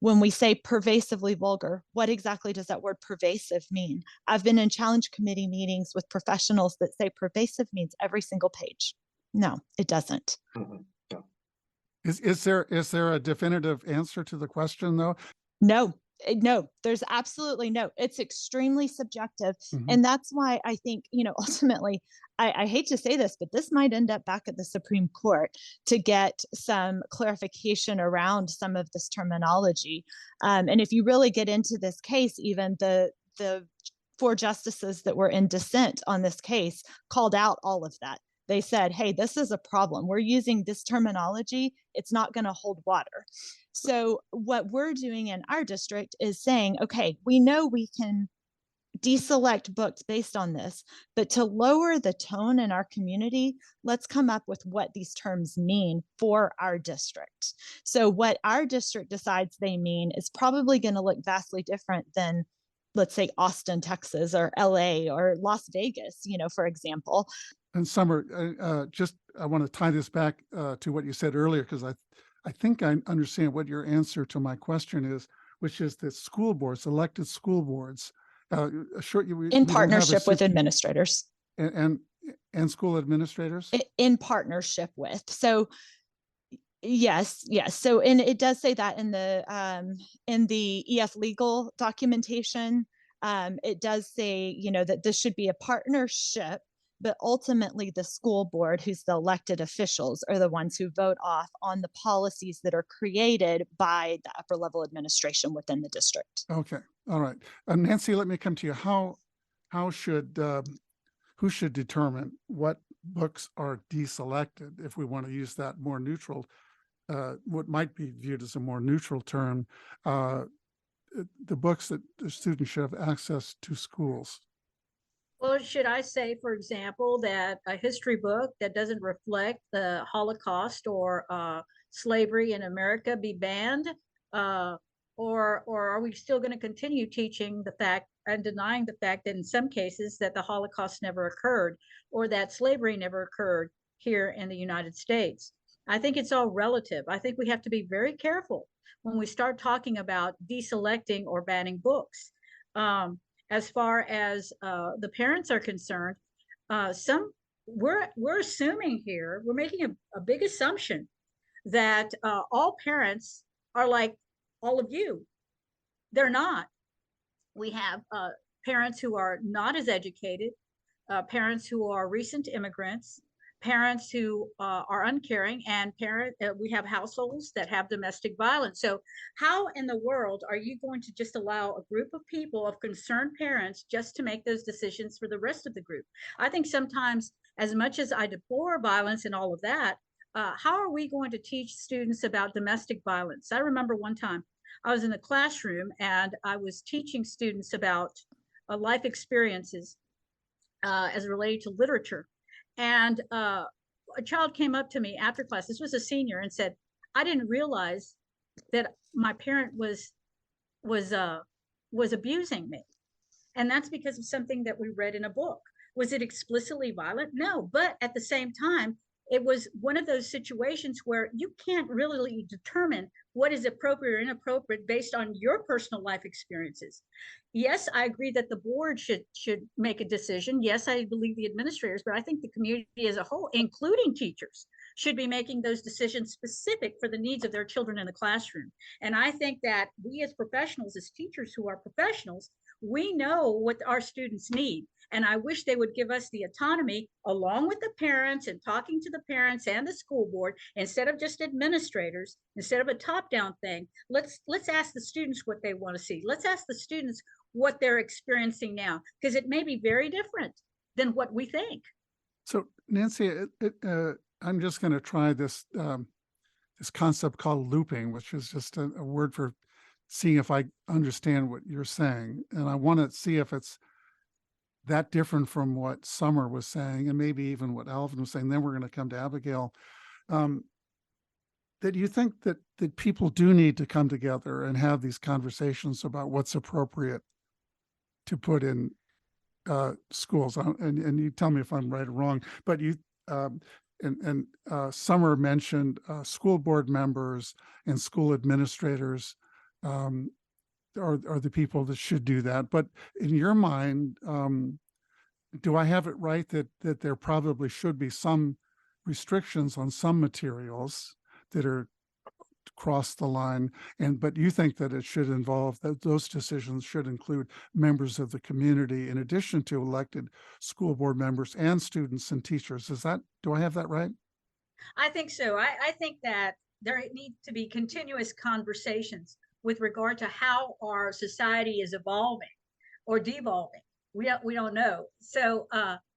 When we say pervasively vulgar, what exactly does that word pervasive mean? I've been in challenge committee meetings with professionals that say pervasive means every single page. No, it doesn't. Mm-hmm. Is there a definitive answer to the question, though? No, there's absolutely no. It's extremely subjective. Mm-hmm. And that's why I think, ultimately, I hate to say this, but this might end up back at the Supreme Court to get some clarification around some of this terminology. And if you really get into this case, even the 4 justices that were in dissent on this case called out all of that. They said, hey, this is a problem. We're using this terminology. It's not going to hold water. So what we're doing in our district is saying, okay, we know we can deselect books based on this, but to lower the tone in our community, let's come up with what these terms mean for our district. So what our district decides they mean is probably going to look vastly different than, let's say, Austin, Texas, or LA, or Las Vegas, for example. And Summer, I want to tie this back to what you said earlier, because I think I understand what your answer to my question is, which is that school boards, elected school boards, in partnership with administrators and school administrators, in partnership with. So Yes, yes. So, and it does say that in the EF legal documentation, it does say, that this should be a partnership, but ultimately the school board, who's the elected officials, are the ones who vote off on the policies that are created by the upper level administration within the district. Okay, all right. Nancy, let me come to you. How should who should determine what books are deselected, if we want to use that more neutral, what might be viewed as a more neutral term, the books that the students should have access to schools? Well, should I say, for example, that a history book that doesn't reflect the Holocaust or slavery in America be banned? Or are we still going to continue teaching the fact and denying the fact that in some cases that the Holocaust never occurred or that slavery never occurred here in the United States? I think it's all relative. I think we have to be very careful when we start talking about deselecting or banning books. As far as the parents are concerned, we're assuming here, we're making a big assumption that all parents are like all of you. They're not. We have parents who are not as educated, parents who are recent immigrants, parents who are uncaring, and we have households that have domestic violence. So how in the world are you going to just allow a group of people, of concerned parents, just to make those decisions for the rest of the group? I think sometimes, as much as I deplore violence and all of that, how are we going to teach students about domestic violence? I remember one time I was in the classroom and I was teaching students about life experiences as related to literature. And a child came up to me after class, this was a senior, and said, I didn't realize that my parent was abusing me. And that's because of something that we read in a book. Was it explicitly violent? No, but at the same time, it was one of those situations where you can't really determine what is appropriate or inappropriate based on your personal life experiences. Yes, I agree that the board should make a decision. Yes, I believe the administrators, but I think the community as a whole, including teachers, should be making those decisions specific for the needs of their children in the classroom. And I think that we as professionals, as teachers who are professionals, we know what our students need. And I wish they would give us the autonomy, along with the parents and talking to the parents and the school board, instead of just administrators, instead of a top-down thing. Let's ask the students what they want to see. Let's ask the students what they're experiencing now, because it may be very different than what we think. So Nancy, I'm just going to try this this concept called looping, which is just a word for seeing if I understand what you're saying. And I want to see if it's that different from what Summer was saying, and maybe even what Alvin was saying. Then we're going to come to Abigail. That you think that people do need to come together and have these conversations about what's appropriate to put in schools. And you tell me if I'm right or wrong, but you Summer mentioned school board members and school administrators are the people that should do that. But in your mind, do I have it right that there probably should be some restrictions on some materials that are cross the line, but you think that it should involve, that those decisions should include members of the community in addition to elected school board members and students and teachers? Do I have that right? I think so. I think that there need to be continuous conversations with regard to how our society is evolving or devolving. We don't know. So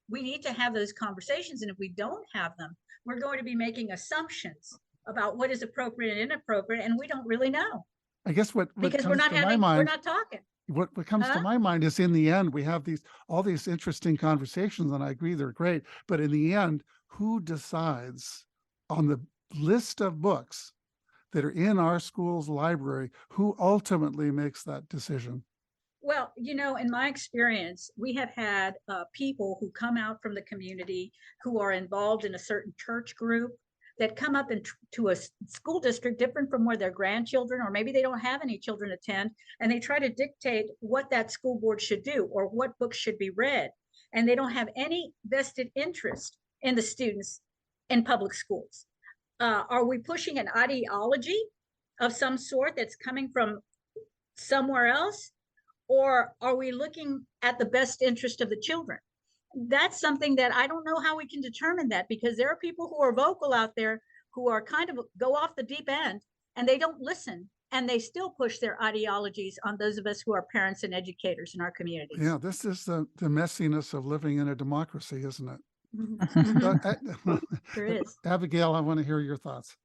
we need to have those conversations. And if we don't have them, we're going to be making assumptions about what is appropriate and inappropriate, and we don't really know. I guess what because comes we're not to my mind, we're not talking. What comes to my mind is, in the end, we have all these interesting conversations, and I agree they're great. But in the end, who decides on the list of books that are in our school's library? Who ultimately makes that decision? Well, in my experience, we have had people who come out from the community who are involved in a certain church group that come up into a school district different from where their grandchildren, or maybe they don't have any children attend, and they try to dictate what that school board should do or what books should be read. And they don't have any vested interest in the students in public schools. are we pushing an ideology of some sort that's coming from somewhere else? Or are we looking at the best interest of the children? That's something that I don't know how we can determine that, because there are people who are vocal out there who are kind of go off the deep end and they don't listen, and they still push their ideologies on those of us who are parents and educators in our communities. Yeah, this is the messiness of living in a democracy, isn't it? There is. Abigail, I want to hear your thoughts.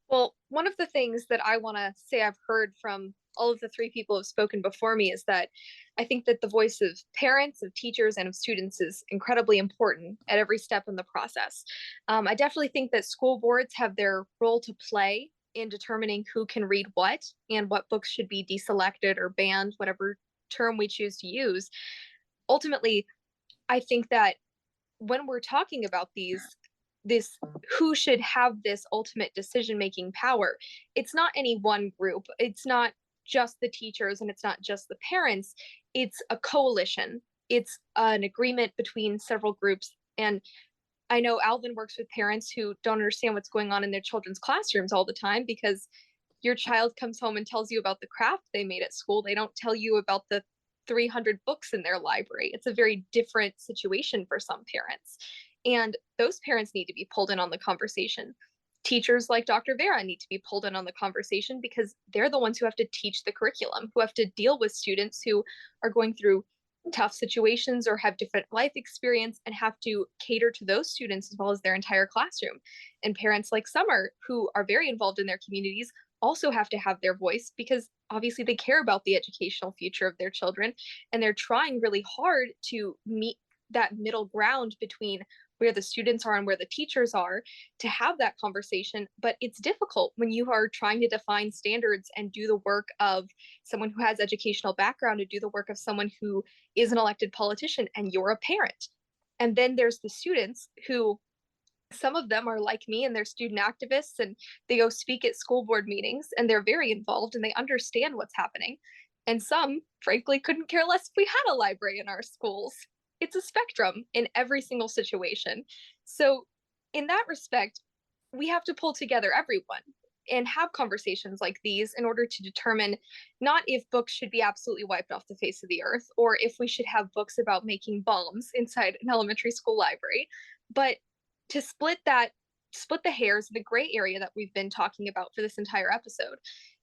Well, one of the things that I want to say I've heard from all of the three people who have spoken before me is that I think that the voice of parents, of teachers, and of students is incredibly important at every step in the process. I definitely think that school boards have their role to play in determining who can read what and what books should be deselected or banned, whatever term we choose to use. Ultimately, I think that when we're talking about this who should have this ultimate decision-making power, it's not any one group. It's not just the teachers and it's not just the parents. It's a coalition. It's an agreement between several groups. And I know Alvin works with parents who don't understand what's going on in their children's classrooms all the time, because your child comes home and tells you about the craft they made at school. They don't tell you about the 300 books in their library. It's a very different situation for some parents. And those parents need to be pulled in on the conversation. Teachers like Dr. Vera need to be pulled in on the conversation, because they're the ones who have to teach the curriculum, who have to deal with students who are going through tough situations or have different life experience, and have to cater to those students as well as their entire classroom. And parents like Summer, who are very involved in their communities, also have to have their voice, because obviously they care about the educational future of their children, and they're trying really hard to meet that middle ground between where the students are and where the teachers are, to have that conversation. But it's difficult when you are trying to define standards and do the work of someone who has educational background, to do the work of someone who is an elected politician, and you're a parent. And then there's the students who, some of them are like me and they're student activists, and they go speak at school board meetings and they're very involved and they understand what's happening. And some, frankly, couldn't care less if we had a library in our schools. It's a spectrum in every single situation. So in that respect, we have to pull together everyone and have conversations like these in order to determine not if books should be absolutely wiped off the face of the earth, or if we should have books about making bombs inside an elementary school library, but to split the hairs, the gray area that we've been talking about for this entire episode.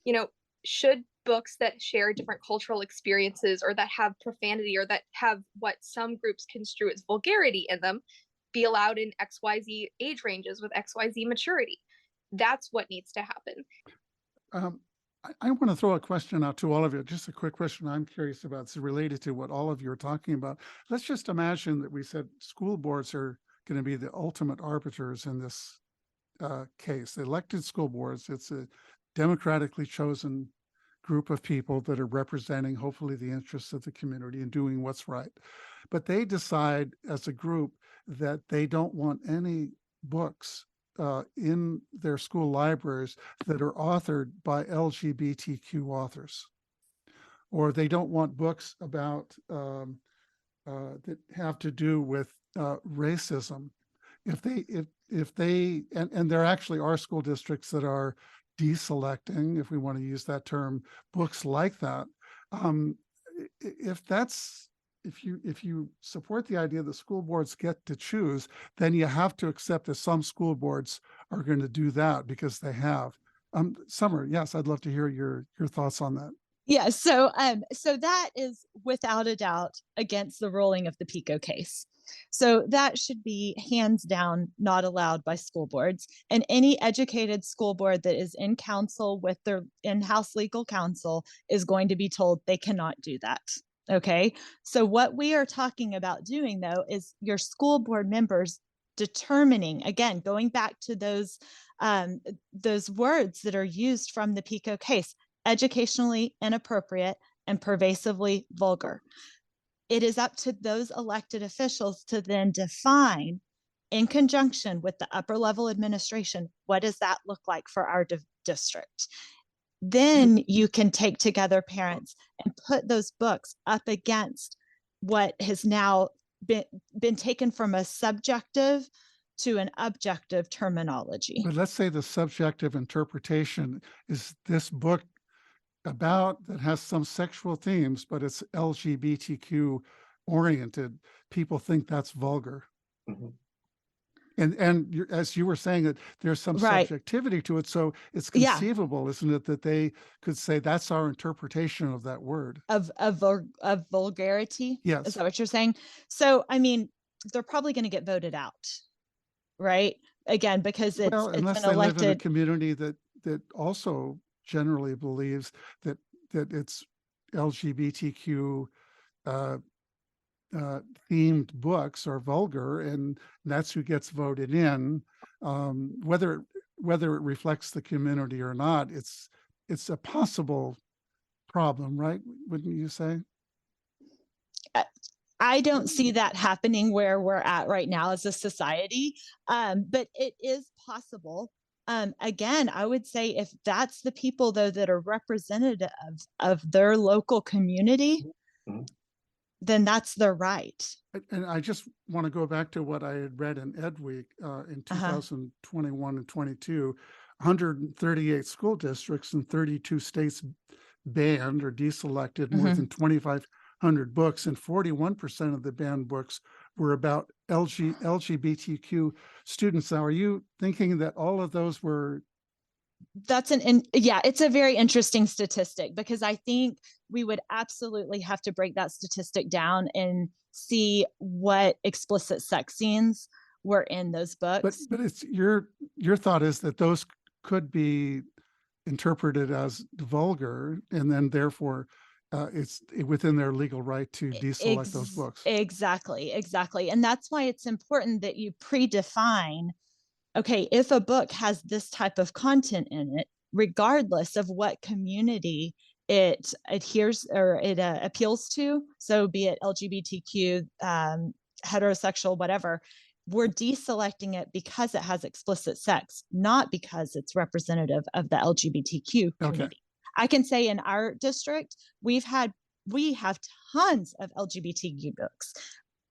You know, should books that share different cultural experiences, or that have profanity, or that have what some groups construe as vulgarity in them, be allowed in XYZ age ranges with XYZ maturity? That's what needs to happen. I want to throw a question out to all of you. Just a quick question I'm curious about. It's related to what all of you are talking about. Let's just imagine that we said school boards are going to be the ultimate arbiters in this case. Elected school boards, it's a democratically chosen group of people that are representing hopefully the interests of the community and doing what's right. But they decide as a group that they don't want any books in their school libraries that are authored by LGBTQ authors, or they don't want books about that have to do with racism. If they and there actually are school districts that are deselecting, if we want to use that term, books like that. If you support the idea that school boards get to choose, then you have to accept that some school boards are going to do that because they have. Summer, yes, I'd love to hear your thoughts on that. Yeah, so that is without a doubt against the ruling of the PICO case. So that should be hands down not allowed by school boards. And any educated school board that is in council with their in-house legal counsel is going to be told they cannot do that. Okay, so what we are talking about doing, though, is your school board members determining, again, going back to those words that are used from the PICO case: educationally inappropriate and pervasively vulgar. It is up to those elected officials to then define, in conjunction with the upper level administration, what does that look like for our district? Then you can take together parents and put those books up against what has now been taken from a subjective to an objective terminology. But let's say the subjective interpretation is this book that has some sexual themes, but it's LGBTQ oriented. People think that's vulgar. Mhm. And as you were saying, that there's some subjectivity to it. So it's conceivable, isn't it, that they could say that's our interpretation of that word. Of vulgarity? Yes. Is that what you're saying? So, I mean, they're probably going to get voted out, right? Again, because it's unless an they live in a elected community that also generally believes that it's LGBTQ themed books are vulgar, and that's who gets voted in. Whether it reflects the community or not, it's a possible problem, right? Wouldn't you say? I don't see that happening where we're at right now as a society, but it is possible. Again, I would say if that's the people, though, that are representative of their local community, then that's their right. And I just want to go back to what I had read in EdWeek in 2021 and 22, 138 school districts in 32 states banned or deselected more than 2,500 books, and 41% of the banned books were about LGBTQ students. Now, are you thinking that all of those were? It's a very interesting statistic, because I think we would absolutely have to break that statistic down and see what explicit sex scenes were in those books. But it's your thought is that those could be interpreted as vulgar, and then therefore it's within their legal right to deselect those books. Exactly. And that's why it's important that you predefine, okay, if a book has this type of content in it, regardless of what community it adheres or it appeals to, so be it LGBTQ, heterosexual, whatever, we're deselecting it because it has explicit sex, not because it's representative of the LGBTQ community. Okay. I can say in our district, we have tons of LGBTQ books.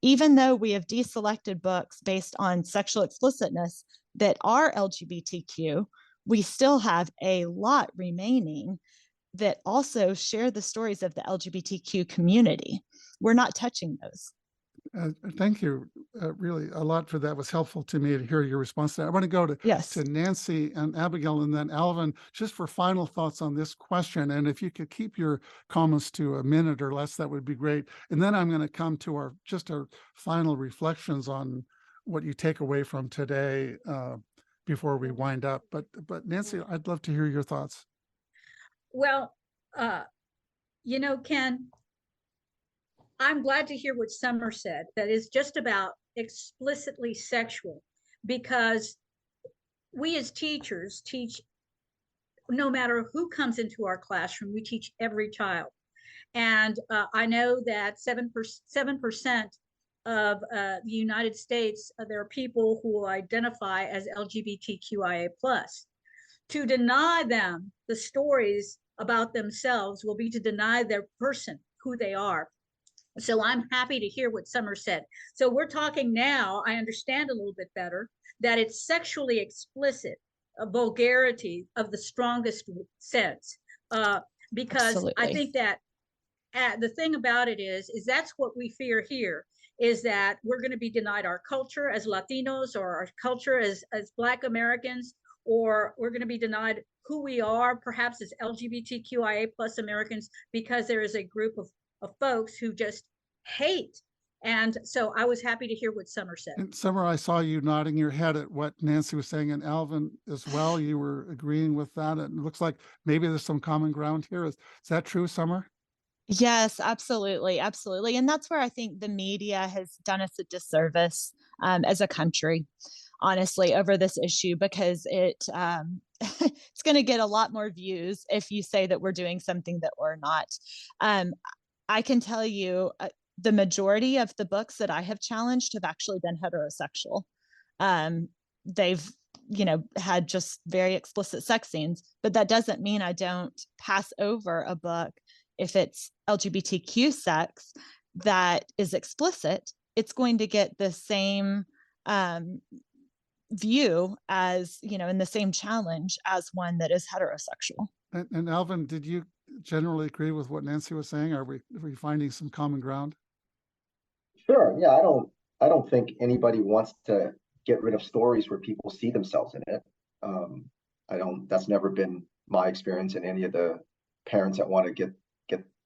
Even though we have deselected books based on sexual explicitness that are LGBTQ, we still have a lot remaining that also share the stories of the LGBTQ community. We're not touching those. Thank you really a lot for that. Was helpful to me to hear your response to that. I want to go to Nancy and Abigail, and then Alvin, just for final thoughts on this question. And if you could keep your comments to a minute or less, that would be great. And then I'm going to come to our final reflections on what you take away from today before we wind up. But Nancy, I'd love to hear your thoughts. Well, Ken, I'm glad to hear what Summer said, that is just about explicitly sexual, because we as teachers teach, no matter who comes into our classroom, we teach every child. And I know that 7% of the United States, there are people who identify as LGBTQIA+. To deny them the stories about themselves will be to deny their person, who they are. So I'm happy to hear what Summer said. So we're talking now, I understand a little bit better, that it's sexually explicit, a vulgarity of the strongest sense. Because absolutely. I think that the thing about it is that's what we fear here, is that we're going to be denied our culture as Latinos, or our culture as Black Americans, or we're going to be denied who we are, perhaps as LGBTQIA+ Americans, because there is a group of folks who just hate. And so I was happy to hear what Summer said. And Summer, I saw you nodding your head at what Nancy was saying, and Alvin as well. You were agreeing with that. It looks like maybe there's some common ground here. Is that true, Summer? Yes, absolutely. Absolutely. And that's where I think the media has done us a disservice as a country, honestly, over this issue, because it's going to get a lot more views if you say that we're doing something that we're not. I can tell you the majority of the books that I have challenged have actually been heterosexual. They've, had just very explicit sex scenes, but that doesn't mean I don't pass over a book if it's LGBTQ sex that is explicit. It's going to get the same view as, in the same challenge as one that is heterosexual. And Alvin, did you generally agree with what Nancy was saying? Are we finding some common ground? Sure. Yeah, I don't think anybody wants to get rid of stories where people see themselves in it. That's never been my experience, and any of the parents that want to get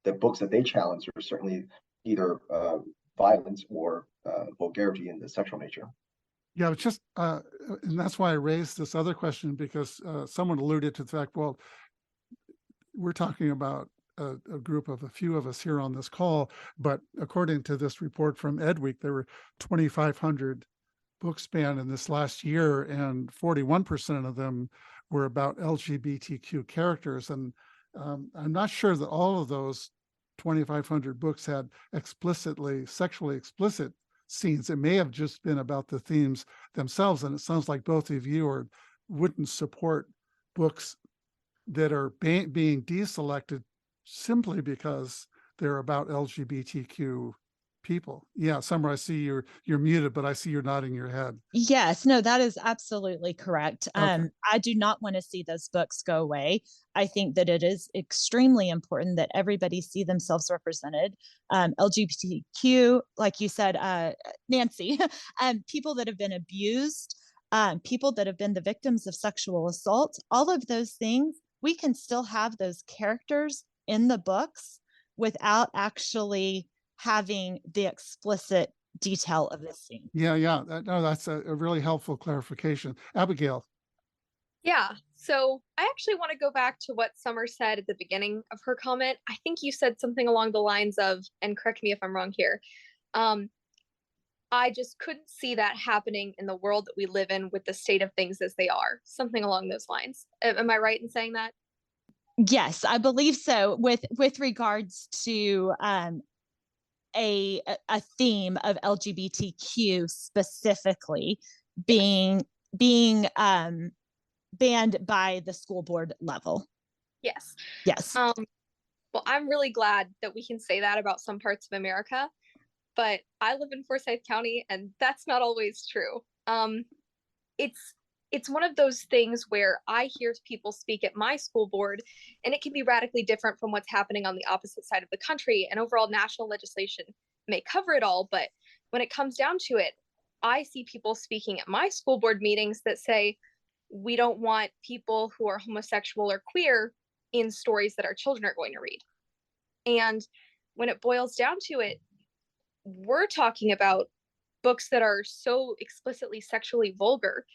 the books that they challenge are certainly either violence or vulgarity in the sexual nature. Yeah, it's just, and that's why I raised this other question, because someone alluded to the fact, well, we're talking about a group of a few of us here on this call, but according to this report from EdWeek, there were 2,500 books banned in this last year, and 41% of them were about LGBTQ characters. And I'm not sure that all of those 2,500 books had sexually explicit scenes. It may have just been about the themes themselves. And it sounds like both of you wouldn't support books that are being deselected simply because they're about LGBTQ people. Yeah, Summer, I see you're muted, but I see you're nodding your head. Yes, no, that is absolutely correct. Okay. I do not want to see those books go away. I think that it is extremely important that everybody see themselves represented. LGBTQ, like you said, Nancy, people that have been abused, people that have been the victims of sexual assault, all of those things, we can still have those characters in the books without actually having the explicit detail of the scene. Yeah. No, that's a really helpful clarification. Abigail. Yeah, so I actually want to go back to what Summer said at the beginning of her comment. I think you said something along the lines of, and correct me if I'm wrong here, I just couldn't see that happening in the world that we live in with the state of things as they are. Something along those lines. Am I right in saying that? Yes, I believe so. With regards to a theme of LGBTQ specifically being banned by the school board level. Yes. Yes. Well, I'm really glad that we can say that about some parts of America, but I live in Forsyth County, and that's not always true. It's one of those things where I hear people speak at my school board, and it can be radically different from what's happening on the opposite side of the country. And overall national legislation may cover it all, but when it comes down to it, I see people speaking at my school board meetings that say, we don't want people who are homosexual or queer in stories that our children are going to read. And when it boils down to it, we're talking about books that are so explicitly sexually vulgar,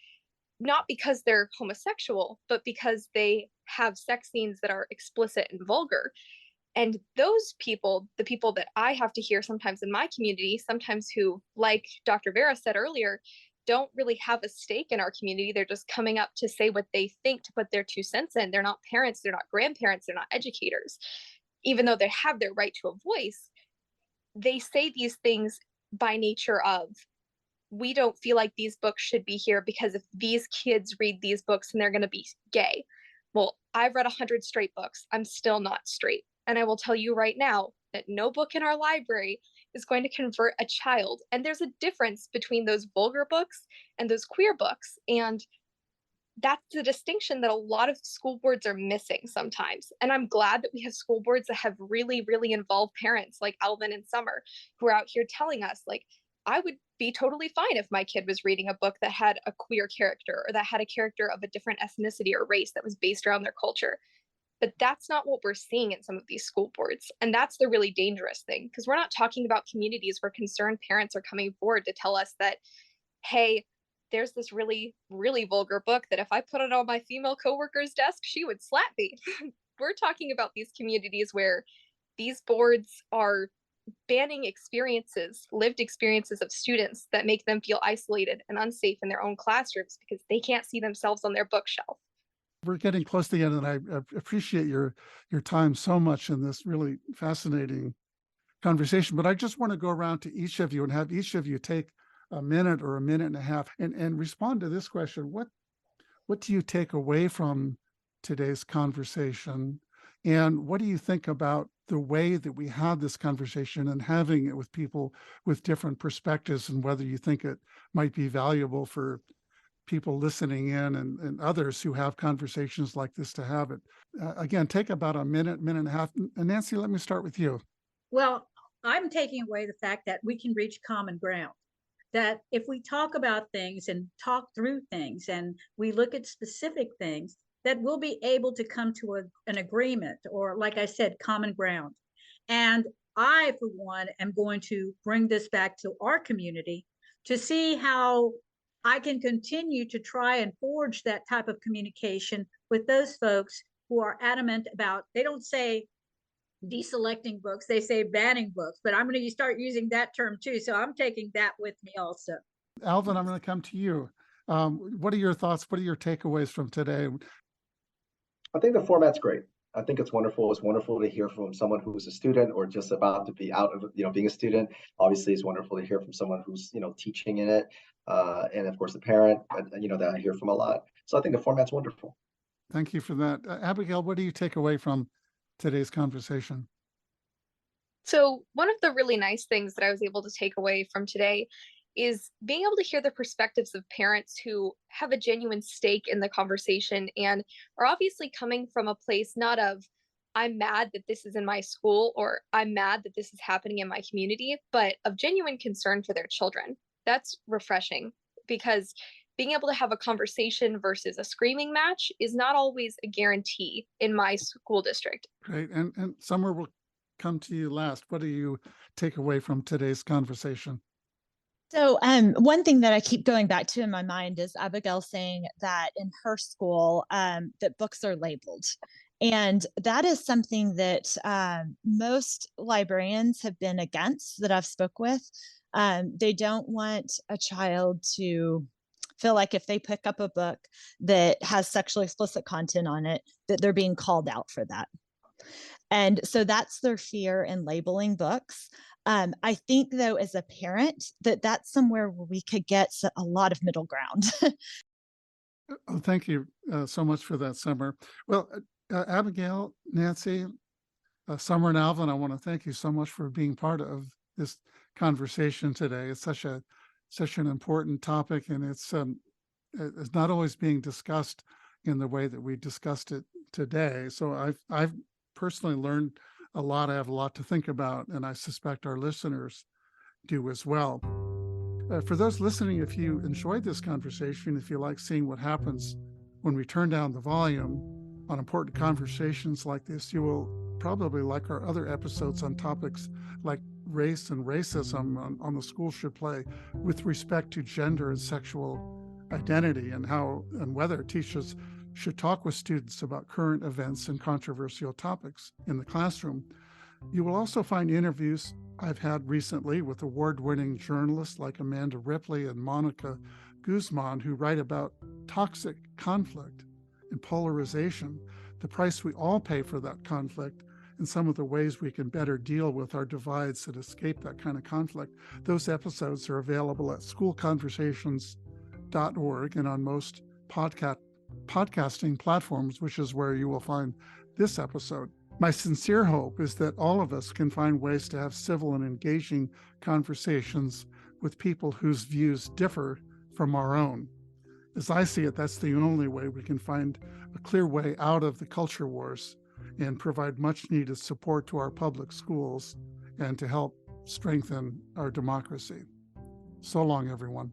not because they're homosexual, but because they have sex scenes that are explicit and vulgar. And those people, the people that I have to hear sometimes in my community, sometimes who, like Dr. Vera said earlier, don't really have a stake in our community. They're just coming up to say what they think, to put their 2 cents in. They're not parents, they're not grandparents, they're not educators. Even though they have their right to a voice, they say these things by nature of, we don't feel like these books should be here because if these kids read these books and they're going to be gay. Well, I've read 100 straight books. I'm still not straight. And I will tell you right now that no book in our library is going to convert a child. And there's a difference between those vulgar books and those queer books. And that's the distinction that a lot of school boards are missing sometimes. And I'm glad that we have school boards that have really, really involved parents like Alvin and Summer, who are out here telling us, like, I would be totally fine if my kid was reading a book that had a queer character or that had a character of a different ethnicity or race that was based around their culture. But that's not what we're seeing in some of these school boards. And that's the really dangerous thing, because we're not talking about communities where concerned parents are coming forward to tell us that, hey, there's this really, really vulgar book that if I put it on my female coworker's desk, she would slap me. We're talking about these communities where these boards are banning experiences, lived experiences of students that make them feel isolated and unsafe in their own classrooms because they can't see themselves on their bookshelf. We're getting close to the end, and I appreciate your time so much in this really fascinating conversation. But I just want to go around to each of you and have each of you take a minute or a minute and a half and respond to this question. What do you take away from today's conversation? And what do you think about the way that we have this conversation and having it with people with different perspectives, and whether you think it might be valuable for people listening in and others who have conversations like this to have it. Again, take about a minute and a half. Nancy, let me start with you. Well, I'm taking away the fact that we can reach common ground. That if we talk about things and talk through things and we look at specific things, that we'll be able to come to an agreement, or like I said, common ground. And I, for one, am going to bring this back to our community to see how I can continue to try and forge that type of communication with those folks who are adamant about, they don't say deselecting books, they say banning books, but I'm going to start using that term too. So I'm taking that with me also. Alvin, I'm going to come to you. What are your thoughts? What are your takeaways from today? I think the format's great. I think it's wonderful. It's wonderful to hear from someone who's a student or just about to be out of, being a student. Obviously, it's wonderful to hear from someone who's, teaching in it. And of course, the parent, that I hear from a lot. So I think the format's wonderful. Thank you for that. Abigail, what do you take away from today's conversation? So one of the really nice things that I was able to take away from today is being able to hear the perspectives of parents who have a genuine stake in the conversation and are obviously coming from a place not of, I'm mad that this is in my school or I'm mad that this is happening in my community, but of genuine concern for their children. That's refreshing, because being able to have a conversation versus a screaming match is not always a guarantee in my school district. Great. And Summer, will come to you last. What do you take away from today's conversation? So one thing that I keep going back to in my mind is Abigail saying that in her school that books are labeled. And that is something that most librarians have been against that I've spoke with. They don't want a child to feel like if they pick up a book that has sexually explicit content on it, that they're being called out for that. And so that's their fear in labeling books. I think, though, as a parent, that's somewhere where we could get a lot of middle ground. Oh, thank you so much for that, Summer. Well, Abigail, Nancy, Summer, and Alvin, I want to thank you so much for being part of this conversation today. It's such an important topic, and it's not always being discussed in the way that we discussed it today. So I've personally learned a lot. I have a lot to think about, and I suspect our listeners do as well. For those listening, if you enjoyed this conversation, if you like seeing what happens when we turn down the volume on important conversations like this, you will probably like our other episodes on topics like race and racism on the school should play with respect to gender and sexual identity, and how and whether teachers should talk with students about current events and controversial topics in the classroom. You will also find interviews I've had recently with award-winning journalists like Amanda Ripley and Monica Guzman, who write about toxic conflict and polarization, the price we all pay for that conflict, and some of the ways we can better deal with our divides and escape that kind of conflict. Those episodes are available at schoolconversations.org and on most podcasting platforms, which is where you will find this episode. My sincere hope is that all of us can find ways to have civil and engaging conversations with people whose views differ from our own. As I see it, that's the only way we can find a clear way out of the culture wars and provide much needed support to our public schools and to help strengthen our democracy. So long, everyone.